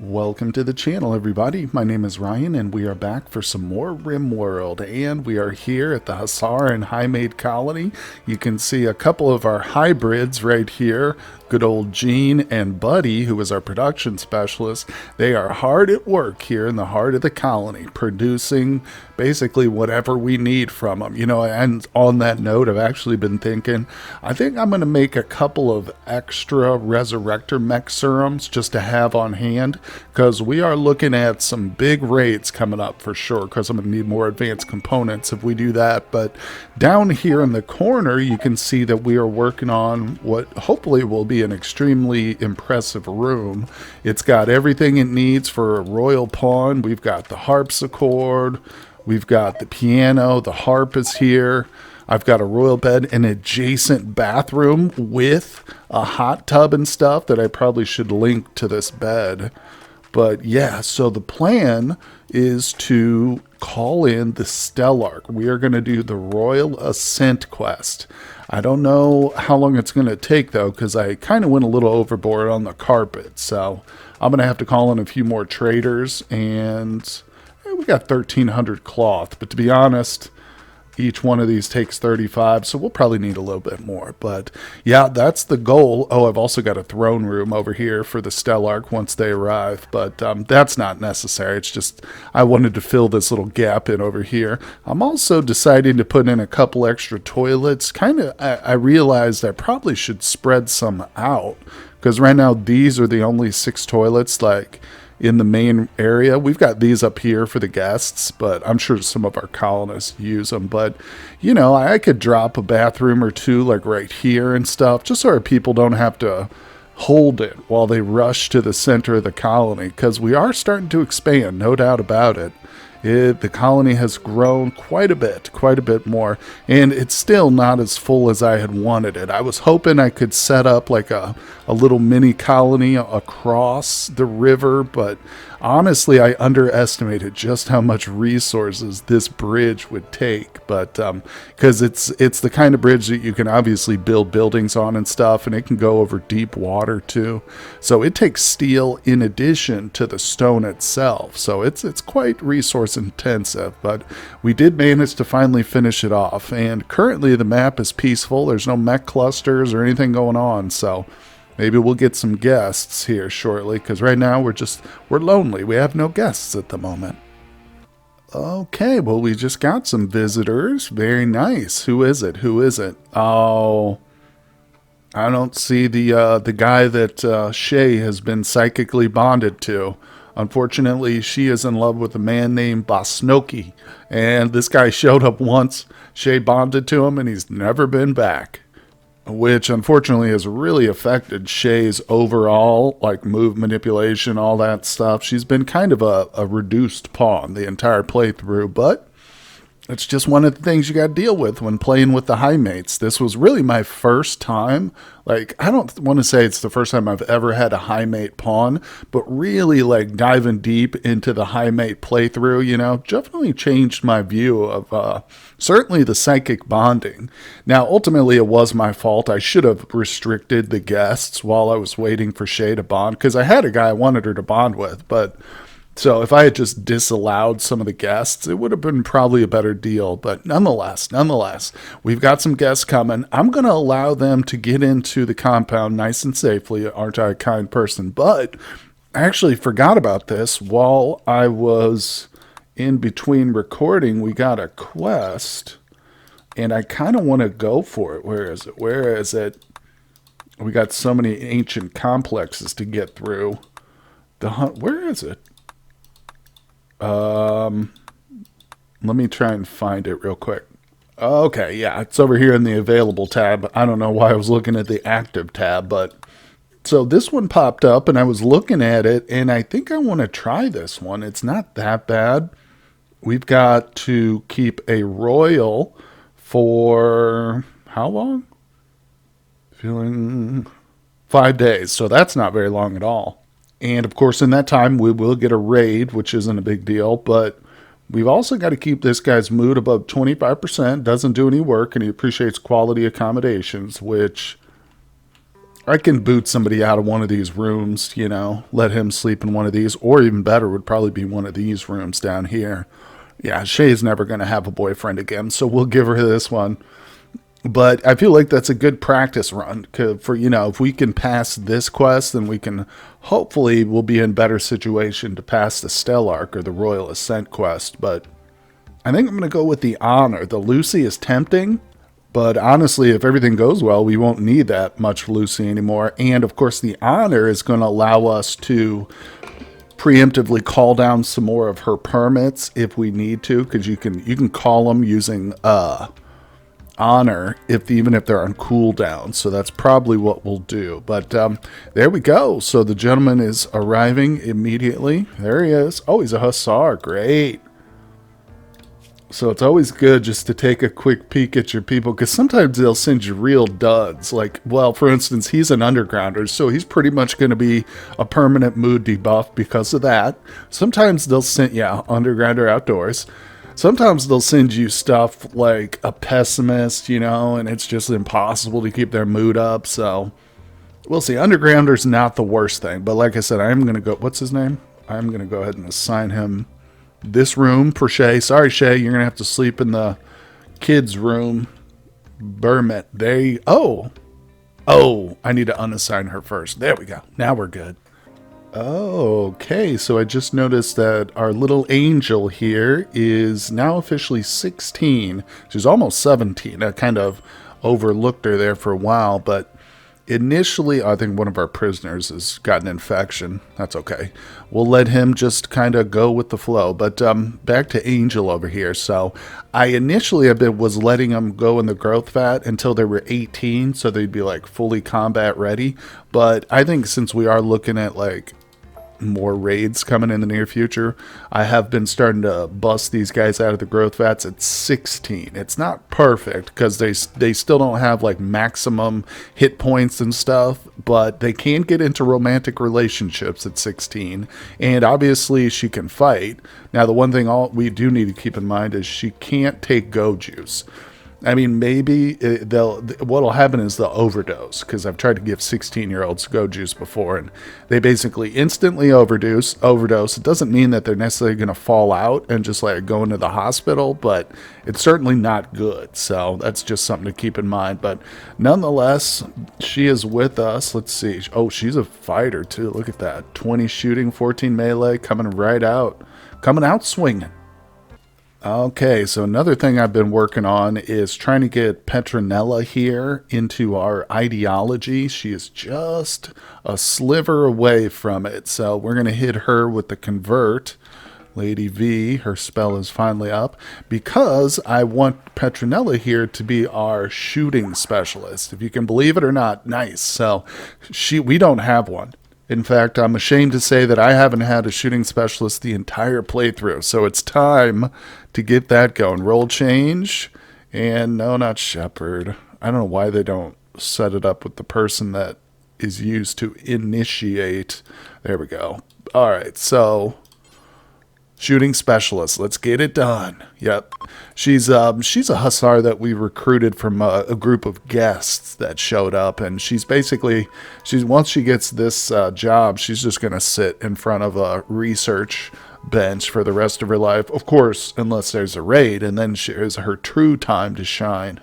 Welcome to the channel, everybody. My name is Ryan, and we are back for some more RimWorld, and we are here at the Hussar and Highmate colony. You can see a couple of our hybrids right here. Good old Gene and Buddy, who is our production specialist. They are hard at work here in the heart of the colony, producing basically whatever we need from them. You know, and on that note, I've actually been thinking, I think I'm going to make a couple of extra Resurrector mech serums just to have on hand, because we are looking at some big raids coming up for sure, because I'm going to need more advanced components if we do that. But down here in the corner, you can see that we are working on what hopefully will be an extremely impressive room. It's got everything it needs for a royal pawn. We've got the harpsichord, we've got the piano, the harp is here. I've got a royal bed, an adjacent bathroom with a hot tub and stuff that I probably should link to this bed. But yeah, so the plan is to call in the Stellarch. We are going to do the Royal Ascent quest. I don't know how long it's going to take, though, because I kind of went a little overboard on the carpet. So I'm going to have to call in a few more traders, and we got 1,300 cloth. But to be honest, each one of these takes 35, so we'll probably need a little bit more. But yeah, that's the goal. Oh, I've also got a throne room over here for the Stellarch once they arrive, but that's not necessary. It's just I wanted to fill this little gap in over here. I'm also deciding to put in a couple extra toilets. I realized I probably should spread some out, because right now these are the only 6 toilets in the main area. We've got these up here for the guests, but I'm sure some of our colonists use them. But, you know, I could drop a bathroom or two like right here and stuff, just so our people don't have to hold it while they rush to the center of the colony, because we are starting to expand, no doubt about it. The colony has grown quite a bit more, and it's still not as full as I had wanted it. I was hoping I could set up like a little mini colony across the river, but honestly, I underestimated just how much resources this bridge would take. But because it's the kind of bridge that you can obviously build buildings on and stuff, and it can go over deep water too. So it takes steel in addition to the stone itself. So it's quite resource intensive, but we did manage to finally finish it off. And currently the map is peaceful. There's no mech clusters or anything going on. So maybe we'll get some guests here shortly, because right now we're lonely. We have no guests at the moment. Okay, well, we just got some visitors. Very nice. Who is it? Oh, I don't see the guy that Shay has been psychically bonded to. Unfortunately, she is in love with a man named Bosnoki, and this guy showed up once. Shay bonded to him, and he's never been back, which unfortunately has really affected Shay's overall move manipulation, all that stuff. She's been kind of a reduced pawn the entire playthrough, but it's just one of the things you got to deal with when playing with the Highmates. This was really my first time. I don't want to say it's the first time I've ever had a Highmate pawn, but really diving deep into the Highmate playthrough, you know, definitely changed my view of certainly the psychic bonding. Now, ultimately, it was my fault. I should have restricted the guests while I was waiting for Shay to bond, because I had a guy I wanted her to bond with, but so if I had just disallowed some of the guests, it would have been probably a better deal. But nonetheless, we've got some guests coming. I'm going to allow them to get into the compound nice and safely. Aren't I a kind person? But I actually forgot about this while I was in between recording. We got a quest, and I kind of want to go for it. Where is it? We got so many ancient complexes to get through. Where is it? Let me try and find it real quick. Okay, yeah, it's over here in the available tab. I don't know why I was looking at the active tab, but so this one popped up and I was looking at it, and I think I want to try this one. It's not that bad. We've got to keep a royal for how long? Feeling 5 days, so that's not very long at all. And of course, in that time, we will get a raid, which isn't a big deal, but we've also got to keep this guy's mood above 25%, doesn't do any work, and he appreciates quality accommodations, which I can boot somebody out of one of these rooms, you know, let him sleep in one of these, or even better would probably be one of these rooms down here. Yeah, Shay's never going to have a boyfriend again, so we'll give her this one. But I feel like that's a good practice run for, you know, if we can pass this quest, then we can hopefully we'll be in better situation to pass the Stellarch or the Royal Ascent quest. But I think I'm going to go with the Honor. The Lucy is tempting, but honestly, if everything goes well, we won't need that much Lucy anymore. And of course, the Honor is going to allow us to preemptively call down some more of her permits if we need to, because you can call them using Honor even if they're on cooldown. So that's probably what we'll do. But there we go. So the gentleman is arriving immediately. There he is. Oh, he's a Hussar. Great. So it's always good just to take a quick peek at your people, because sometimes they'll send you real duds. Like, well, for instance, he's an undergrounder, so he's pretty much going to be a permanent mood debuff because of that. Sometimes they'll send, yeah, undergrounder outdoors. Sometimes they'll send you stuff like a pessimist, you know, and it's just impossible to keep their mood up. So we'll see. Undergrounder's not the worst thing, but like I said, I'm going to go, what's his name? I'm going to go ahead and assign him this room for Shay. Sorry, Shay, you're going to have to sleep in the kids' room. Bermit. Oh, I need to unassign her first. There we go. Now we're good. Okay, so I just noticed that our little angel here is now officially 16. She's almost 17. I kind of overlooked her there for a while, but initially, I think one of our prisoners has got an infection. That's okay. We'll let him just kind of go with the flow. But back to Angel over here. So I initially was letting them go in the growth vat until they were 18, so they'd be like fully combat ready. But I think since we are looking at like more raids coming in the near future, I have been starting to bust these guys out of the growth vats at 16. It's not perfect because they still don't have like maximum hit points and stuff, but they can get into romantic relationships at 16, and obviously she can fight. Now the one thing we do need to keep in mind is she can't take go juice. I mean, maybe what'll happen is they'll overdose, because I've tried to give 16-year-olds go juice before, and they basically instantly overdose. It doesn't mean that they're necessarily going to fall out and just like go into the hospital, but it's certainly not good. So that's just something to keep in mind. But nonetheless, she is with us. Let's see. Oh, she's a fighter too. Look at that. 20 shooting, 14 melee, coming out swinging. Okay, so another thing I've been working on is trying to get Petronella here into our ideology. She is just a sliver away from it, so we're going to hit her with the convert. Lady V, her spell is finally up, because I want Petronella here to be our shooting specialist. If you can believe it or not, nice. So we don't have one. In fact, I'm ashamed to say that I haven't had a shooting specialist the entire playthrough, so it's time to get that going. Roll change, and no, not Shepherd. I don't know why they don't set it up with the person that is used to initiate. There we go. All right, so shooting specialist. Let's get it done. Yep. She's a Hussar that we recruited from a group of guests that showed up, and she's once she gets this job, she's just going to sit in front of a research bench for the rest of her life. Of course, unless there's a raid, and then is her true time to shine.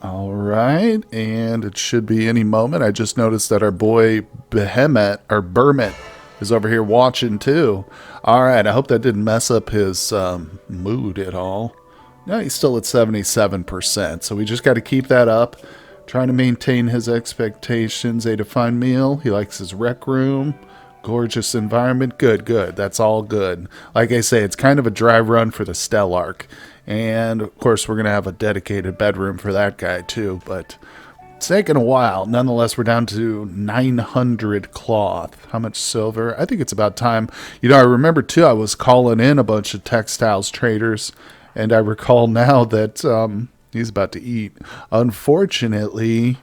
All right, and it should be any moment. I just noticed that our boy Bermit is over here watching too. All right, I hope that didn't mess up his mood at all. No, he's still at 77%, so we just got to keep that up. Trying to maintain his expectations. A defined meal. He likes his rec room. Gorgeous environment. Good. That's all good. Like I say, it's kind of a dry run for the Stellarch. And, of course, we're going to have a dedicated bedroom for that guy, too. But it's taken a while. Nonetheless, we're down to 900 cloth. How much silver? I think it's about time. You know, I remember, too, I was calling in a bunch of textiles traders. And I recall now that he's about to eat. Unfortunately,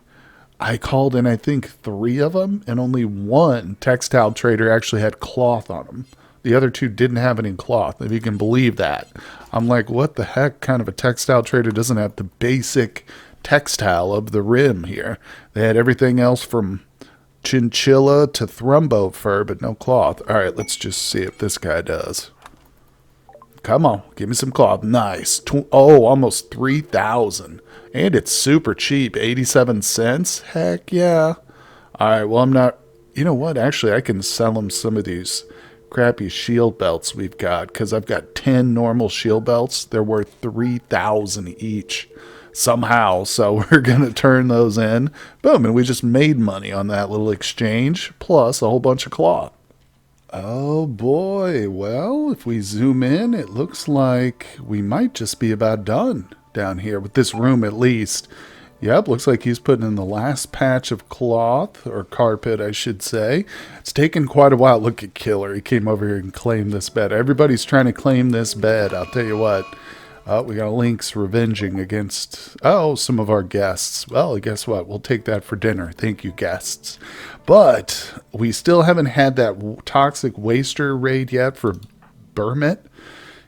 I called in, I think, 3 of them. And only one textile trader actually had cloth on them. The other 2 didn't have any cloth, if you can believe that. I'm like, what the heck kind of a textile trader doesn't have the basic textile of the rim here. They had everything else from chinchilla to thrumbo fur, but no cloth. All right, let's just see if this guy does. Come on, give me some cloth. Nice. Oh, almost 3,000. And it's super cheap, 87 cents. Heck yeah. All right, well, I'm not... You know what? Actually, I can sell him some of these crappy shield belts we've got, because I've got 10 normal shield belts. They're worth 3,000 each somehow, so we're going to turn those in. Boom, and we just made money on that little exchange, plus a whole bunch of cloth. Oh boy, well, if we zoom in, it looks like we might just be about done down here with this room at least. Yep, looks like he's putting in the last patch of cloth, or carpet, I should say. It's taken quite a while. Look at Killer. He came over here and claimed this bed. Everybody's trying to claim this bed, I'll tell you what. We got Lynx revenging against, some of our guests. Well, guess what? We'll take that for dinner. Thank you, guests. But we still haven't had that toxic waster raid yet for Burmit.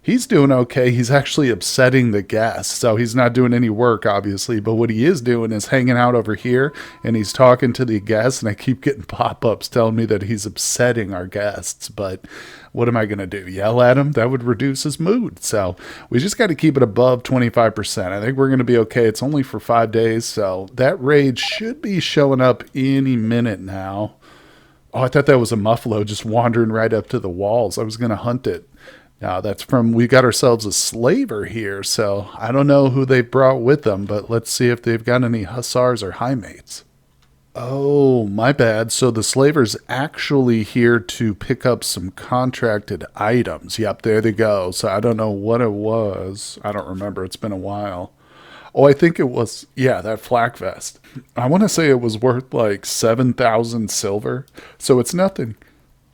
He's doing okay. He's actually upsetting the guests, so he's not doing any work, obviously. But what he is doing is hanging out over here, and he's talking to the guests, and I keep getting pop-ups telling me that he's upsetting our guests. But what am I going to do? Yell at him? That would reduce his mood. So we just got to keep it above 25%. I think we're going to be okay. It's only for 5 days, so that raid should be showing up any minute now. Oh, I thought that was a muffalo just wandering right up to the walls. I was going to hunt it. Now, that's from, we got ourselves a slaver here, so I don't know who they brought with them, but let's see if they've got any Hussars or Highmates. Oh, my bad. So the slaver's actually here to pick up some contracted items. Yep, there they go. So I don't know what it was. I don't remember. It's been a while. Oh, I think it was, yeah, that flak vest. I want to say it was worth like 7,000 silver. So it's nothing.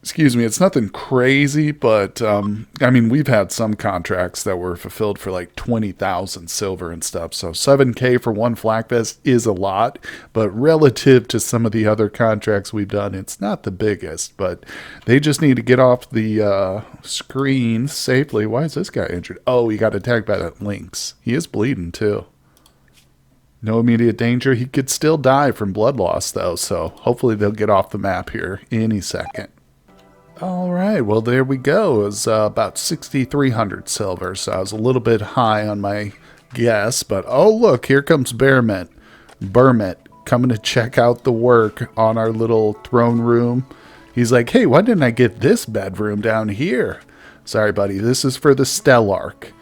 Excuse me, it's nothing crazy, but, I mean, we've had some contracts that were fulfilled for like 20,000 silver and stuff, so 7K for one flak vest is a lot, but relative to some of the other contracts we've done, it's not the biggest, but they just need to get off the screen safely. Why is this guy injured? Oh, he got attacked by that lynx. He is bleeding, too. No immediate danger. He could still die from blood loss, though, so hopefully they'll get off the map here any second. All right, well, there we go. It was about 6,300 silver, so I was a little bit high on my guess. But, oh, look, here comes Burmit coming to check out the work on our little throne room. He's like, hey, why didn't I get this bedroom down here? Sorry, buddy, this is for the Stellarch.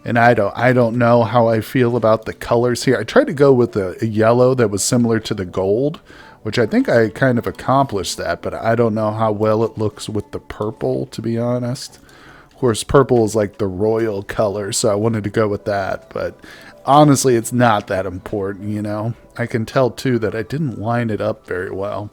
And I don't know how I feel about the colors here. I tried to go with a yellow that was similar to the gold, which I think I kind of accomplished that, but I don't know how well it looks with the purple, to be honest. Of course, purple is like the royal color, so I wanted to go with that, but honestly, it's not that important, you know. I can tell, too, that I didn't line it up very well.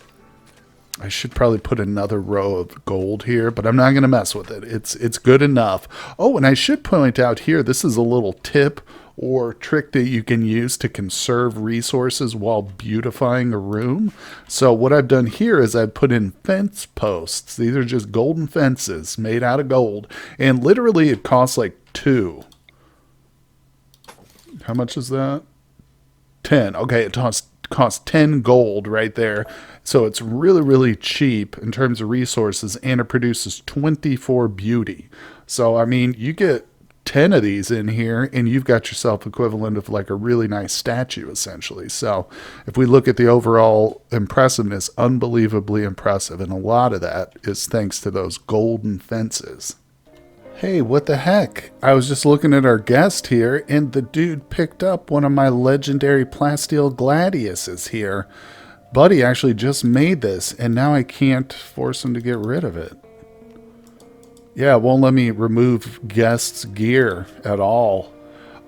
I should probably put another row of gold here, but I'm not going to mess with it. It's good enough. Oh, and I should point out here, this is a little tip or trick that you can use to conserve resources while beautifying a room. So what I've done here is I've put in fence posts. These are just golden fences made out of gold. And literally it costs like 2. How much is that? 10. Okay, it costs 10 gold right there. So it's really, really cheap in terms of resources, and it produces 24 beauty. So, I mean, you get 10 of these in here, and you've got yourself equivalent of like a really nice statue, essentially. So if we look at the overall impressiveness, unbelievably impressive, and a lot of that is thanks to those golden fences. Hey, what the heck? I was just looking at our guest here, and the dude picked up one of my legendary plasteel gladiuses here. Buddy actually just made this, and now I can't force him to get rid of it. Yeah, it won't let me remove guest's gear at all.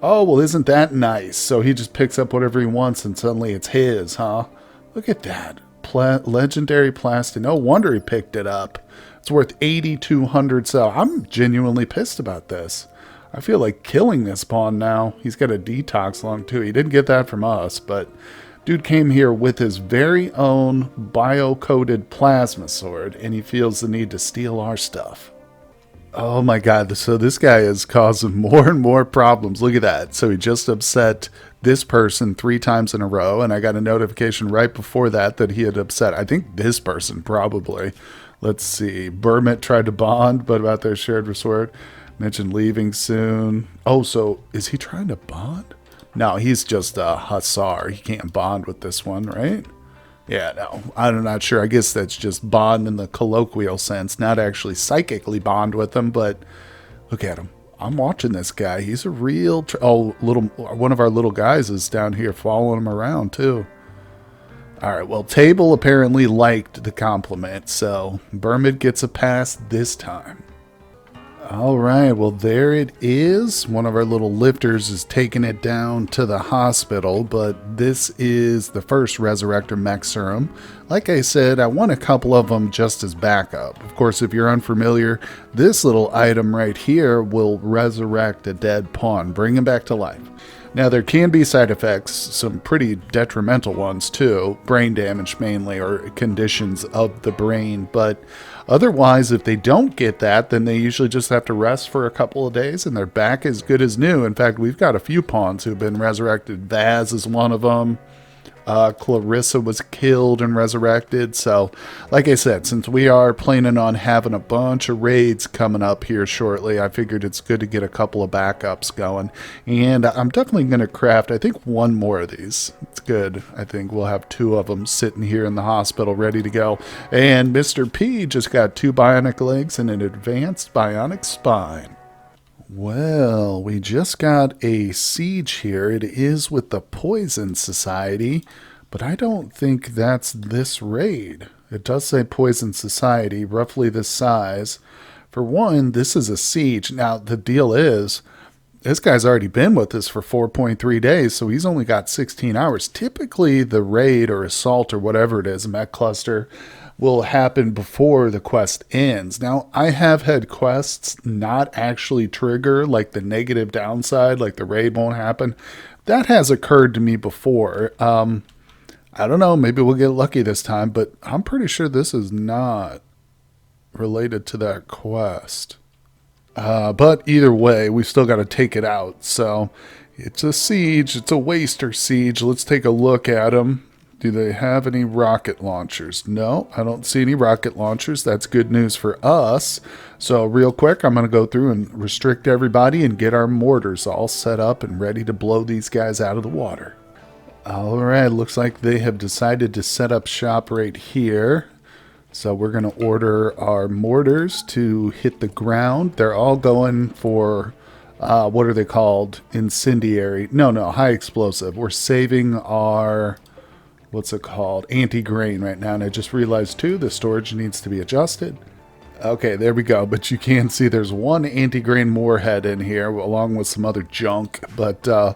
Oh, well, isn't that nice? So he just picks up whatever he wants, and suddenly it's his, huh? Look at that. Legendary plastic. No wonder he picked it up. It's worth 8,200 so I'm genuinely pissed about this. I feel like killing this pawn now. He's got a detox lung, too. He didn't get that from us, but dude came here with his very own bio-coated plasma sword, and he feels the need to steal our stuff. Oh my god, so this guy is causing more and more problems. Look at that. So he just upset this person 3 times in a row, and I got a notification right before that he had upset, I think, this person probably. Let's see. Burmit tried to bond, but about their shared resort. Mentioned leaving soon. Oh, so is he trying to bond? No, he's just a Hussar. He can't bond with this one, right? Yeah, no, I'm not sure. I guess that's just bond in the colloquial sense, not actually psychically bond with them. But look at him. I'm watching this guy. He's a real. Oh, little one of our little guys is down here following him around too. All right. Well, Table apparently liked the compliment, so Burmid gets a pass this time. All right, well, there it is. One of our little lifters is taking it down to the hospital, but this is the first Resurrector mech serum. Like I said, I want a couple of them just as backup. Of course, if you're unfamiliar, this little item right here will resurrect a dead pawn, bring him back to life. Now, there can be side effects, some pretty detrimental ones too, brain damage mainly, or conditions of the brain, but otherwise, if they don't get that, then they usually just have to rest for a couple of days and they're back as good as new. In fact, we've got a few pawns who've been resurrected. Vaz is one of them. Clarissa was killed and resurrected. So, like I said, since we are planning on having a bunch of raids coming up here shortly, I figured it's good to get a couple of backups going. And I'm definitely going to craft, I think, one more of these. It's good. I think we'll have 2 of them sitting here in the hospital ready to go. And Mr. P just got 2 bionic legs and an advanced bionic spine. Well, we just got a siege here. It is with the Poison Society, but I don't think that's this raid. It does say Poison Society, roughly this size. For one, this is a siege. Now, the deal is, this guy's already been with us for 4.3 days, so he's only got 16 hours. Typically, the raid or assault or whatever it is, mech cluster, will happen before the quest ends. Now, I have had quests not actually trigger, like the negative downside, like the raid won't happen. That has occurred to me before. I don't know, maybe we'll get lucky this time, but I'm pretty sure this is not related to that quest. But either way, we still got to take it out. So it's a siege. It's a waster siege. Let's take a look at them. Do they have any rocket launchers? No, I don't see any rocket launchers. That's good news for us. So real quick, I'm going to go through and restrict everybody and get our mortars all set up and ready to blow these guys out of the water. All right, looks like they have decided to set up shop right here. So we're going to order our mortars to hit the ground. They're all going for, what are they called? Incendiary. No, high explosive. We're saving our, what's it called? Anti-grain right now. And I just realized too, the storage needs to be adjusted. Okay, there we go. But you can see there's one anti-grain warhead in here along with some other junk. But, all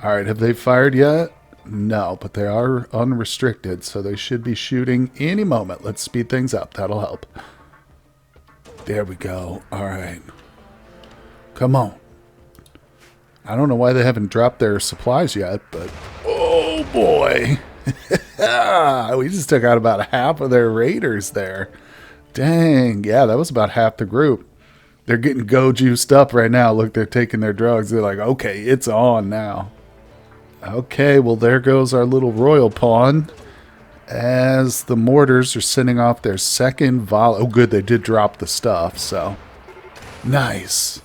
right, have they fired yet? No, but they are unrestricted, so they should be shooting any moment. Let's speed things up. That'll help. There we go. All right. Come on. I don't know why they haven't dropped their supplies yet, but... Oh, boy. We just took out about half of their raiders there. Dang. Yeah, that was about half the group. They're getting go-juiced up right now. Look, they're taking their drugs. They're like, okay, it's on now. Okay, well, there goes our little royal pawn as the mortars are sending off their second volley. Oh, good, they did drop the stuff, so nice.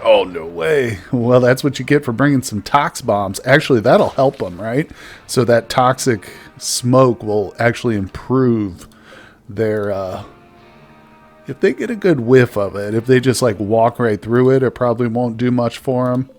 Oh, no way. Well, that's what you get for bringing some tox bombs. Actually, that'll help them, right? So that toxic smoke will actually improve their, if they get a good whiff of it. If they just, like, walk right through it, it probably won't do much for them.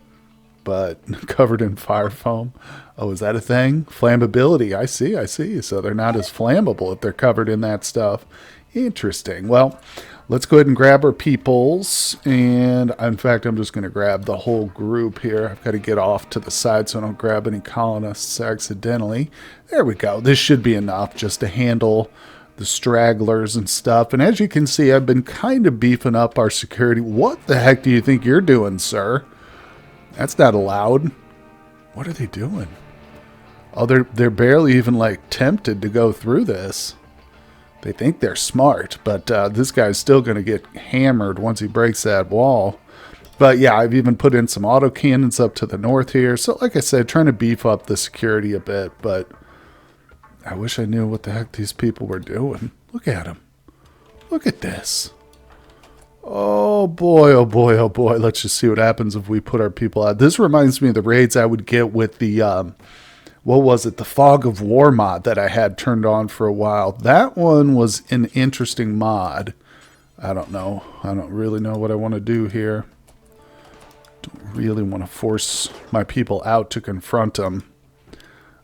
But covered in fire foam. Oh, is that a thing? Flammability. I see. So they're not as flammable if they're covered in that stuff. Interesting. Well, let's go ahead and grab our peoples. And in fact, I'm just going to grab the whole group here. I've got to get off to the side so I don't grab any colonists accidentally. There we go. This should be enough just to handle the stragglers and stuff. And as you can see, I've been kind of beefing up our security. What the heck do you think you're doing, sir? That's not allowed. What are they doing? Oh, they're barely even like tempted to go through this. They think they're smart, but this guy's still going to get hammered once he breaks that wall. But yeah, I've even put in some autocannons up to the north here. So like I said, trying to beef up the security a bit, but I wish I knew what the heck these people were doing. Look at them. Look at this. Oh boy, oh boy, oh boy. Let's just see what happens if we put our people out. This reminds me of the raids I would get with the, what was it? The Fog of War mod that I had turned on for a while. That one was an interesting mod. I don't know. I don't really know what I want to do here. Don't really want to force my people out to confront them.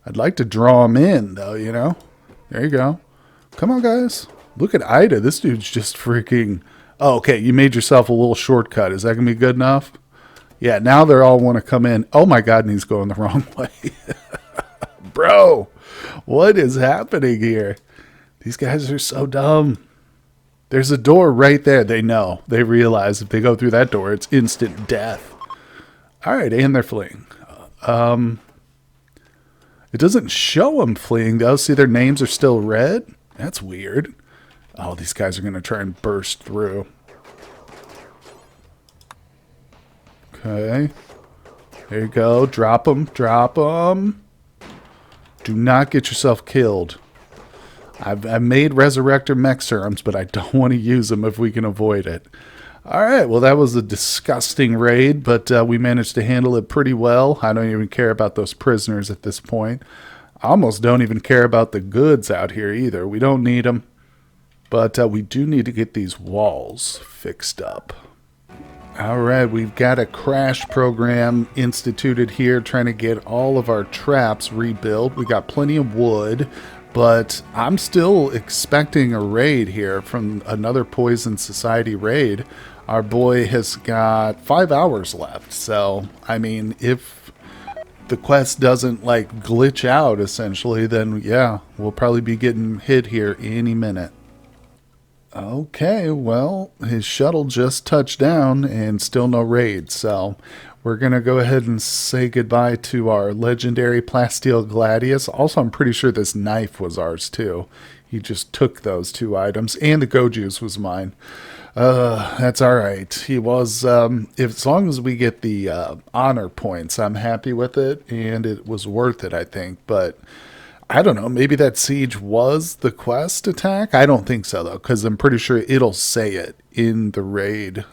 I'd like to draw them in, though, you know? There you go. Come on, guys. Look at Ida. This dude's just freaking... Oh, okay, you made yourself a little shortcut. Is that going to be good enough? Yeah, now they all want to come in. Oh, my God, and he's going the wrong way. Bro, what is happening here? These guys are so dumb. There's a door right there. They know. They realize if they go through that door, it's instant death. All right, and they're fleeing. It doesn't show them fleeing, though. See, their names are still red? That's weird. Oh, these guys are going to try and burst through. Okay. There you go. Drop them. Drop them. Do not get yourself killed. I've made Resurrector mech serums, but I don't want to use them if we can avoid it. All right. Well, that was a disgusting raid, but we managed to handle it pretty well. I don't even care about those prisoners at this point. I almost don't even care about the goods out here either. We don't need them. But we do need to get these walls fixed up. All right, we've got a crash program instituted here trying to get all of our traps rebuilt. We got plenty of wood, but I'm still expecting a raid here from another Poison Society raid. Our boy has got 5 hours left. So, I mean, if the quest doesn't like glitch out essentially, then yeah, we'll probably be getting hit here any minute. Okay, well, his shuttle just touched down and still no raid, so we're going to go ahead and say goodbye to our legendary Plasteel Gladius. Also, I'm pretty sure this knife was ours, too. He just took those 2 items, and the Goju's was mine. That's all right. He was, as long as we get the honor points, I'm happy with it, and it was worth it, I think, but... I don't know, maybe that siege was the quest attack? I don't think so, though, because I'm pretty sure it'll say it in the raid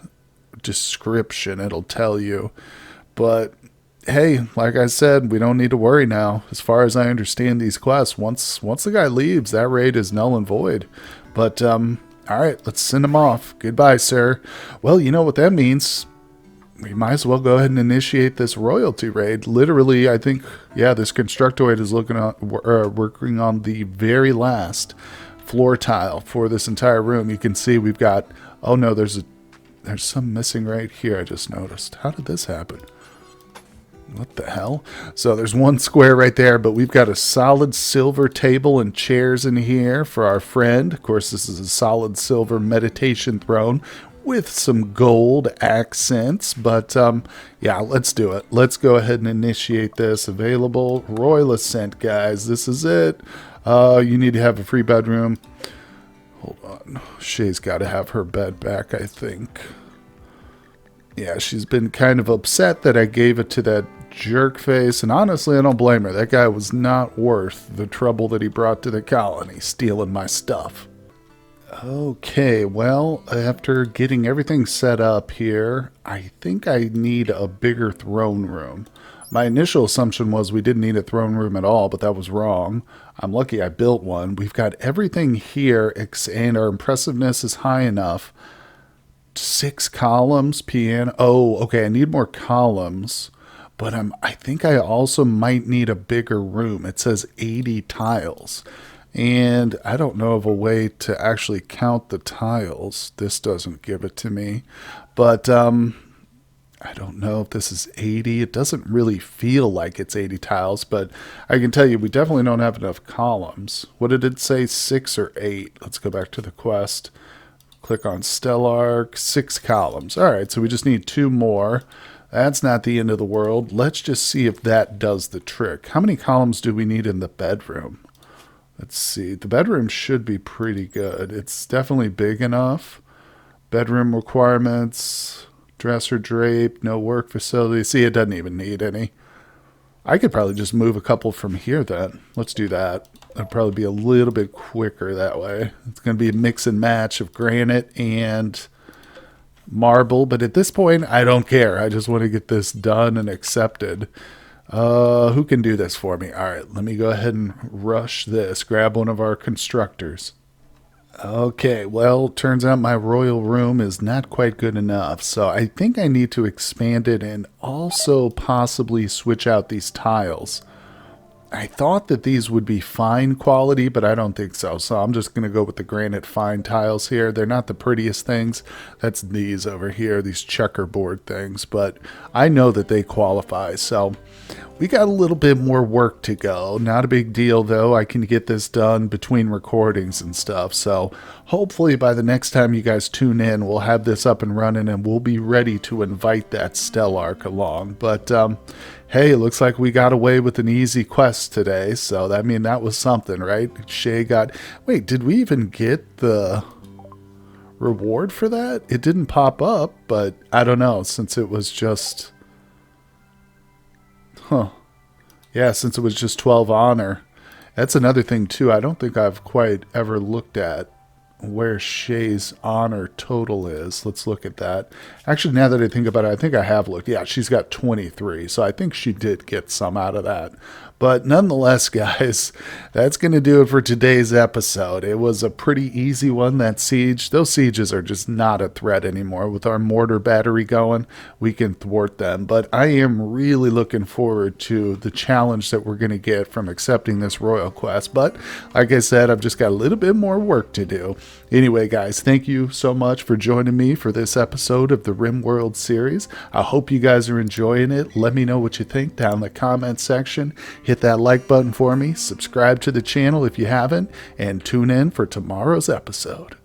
description. It'll tell you. But, hey, like I said, we don't need to worry now. As far as I understand these quests, once the guy leaves, that raid is null and void. But, all right, let's send him off. Goodbye, sir. Well, you know what that means. We might as well go ahead and initiate this royalty raid. Literally, I think, yeah, this constructoid is working on the very last floor tile for this entire room. You can see we've got, oh no, there's some missing right here I just noticed. How did this happen? What the hell? So there's 1 square right there, but we've got a solid silver table and chairs in here for our friend. Of course, this is a solid silver meditation throne with some gold accents, but yeah, let's do it. Let's go ahead and initiate this. Available Royal Ascent, guys. This is it. You need to have a free bedroom. Hold on. Shay's got to have her bed back, I think. Yeah, she's been kind of upset that I gave it to that jerk face, and honestly, I don't blame her. That guy was not worth the trouble that he brought to the colony, stealing my stuff. Okay, well, after getting everything set up here, I think I need a bigger throne room. My initial assumption was we didn't need a throne room at all, but that was wrong. I'm lucky I built one. We've got everything here, and our impressiveness is high enough. 6 columns, piano. Oh, okay, I need more columns, but I think I also might need a bigger room. It says 80 tiles. And I don't know of a way to actually count the tiles. This doesn't give it to me. But I don't know if this is 80. It doesn't really feel like it's 80 tiles. But I can tell you we definitely don't have enough columns. What did it say? 6 or 8? Let's go back to the quest. Click on Stellarch. 6 columns. All right, so we just need 2 more. That's not the end of the world. Let's just see if that does the trick. How many columns do we need in the bedroom? Let's see. The bedroom should be pretty good. It's definitely big enough. Bedroom requirements, dresser drape, no work facility. See, it doesn't even need any. I could probably just move a couple from here then. Let's do that. That'll probably be a little bit quicker that way. It's going to be a mix and match of granite and marble, but at this point, I don't care. I just want to get this done and accepted. Who can do this for me? All right, let me go ahead and rush this. Grab one of our constructors. Okay, well, turns out my royal room is not quite good enough, so I think I need to expand it and also possibly switch out these tiles. I thought that these would be fine quality, but I don't think so, so I'm just going to go with the granite fine tiles here. They're not the prettiest things. That's these over here, these checkerboard things, but I know that they qualify, so we got a little bit more work to go. Not a big deal, though. I can get this done between recordings and stuff. So hopefully by the next time you guys tune in, we'll have this up and running and we'll be ready to invite that Stellarch along. But hey, it looks like we got away with an easy quest today. So I mean, that was something, right? Shay got... Wait, did we even get the reward for that? It didn't pop up, but I don't know, since it was just... Huh. Yeah, since it was just 12 honor. That's another thing, too. I don't think I've quite ever looked at where Shay's honor total is. Let's look at that. Actually, now that I think about it, I think I have looked. Yeah, she's got 23, so I think she did get some out of that. But nonetheless, guys, that's going to do it for today's episode. It was a pretty easy one, that siege. Those sieges are just not a threat anymore. With our mortar battery going, we can thwart them. But I am really looking forward to the challenge that we're going to get from accepting this royal quest. But like I said, I've just got a little bit more work to do. Anyway, guys, thank you so much for joining me for this episode of the RimWorld series. I hope you guys are enjoying it. Let me know what you think down in the comment section. Hit that like button for me, subscribe to the channel if you haven't, and tune in for tomorrow's episode.